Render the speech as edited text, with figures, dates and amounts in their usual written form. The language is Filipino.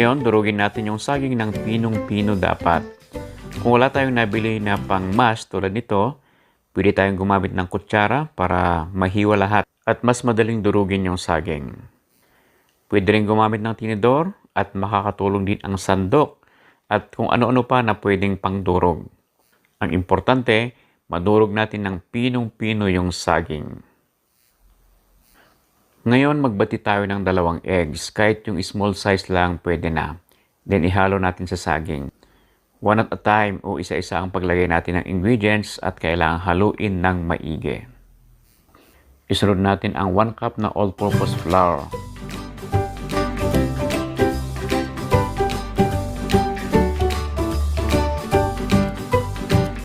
Ngayon, durugin natin yung saging ng pinong-pino dapat. Kung wala tayong nabili na pang mash tulad nito, pwede tayong gumamit ng kutsara para mahiwa lahat at mas madaling durugin yung saging. Pwede rin gumamit ng tinidor at makakatulong din ang sandok at kung ano-ano pa na pwedeng pangdurog. Ang importante, madurog natin ng pinong-pino yung saging. Ngayon, magbati tayo ng 2 eggs. Kahit yung small size lang pwede na. Then, ihalo natin sa saging. One at a time o isa-isa ang paglagay natin ng ingredients at kailangang haluin ng maigi. Isunod natin ang 1 cup na all-purpose flour.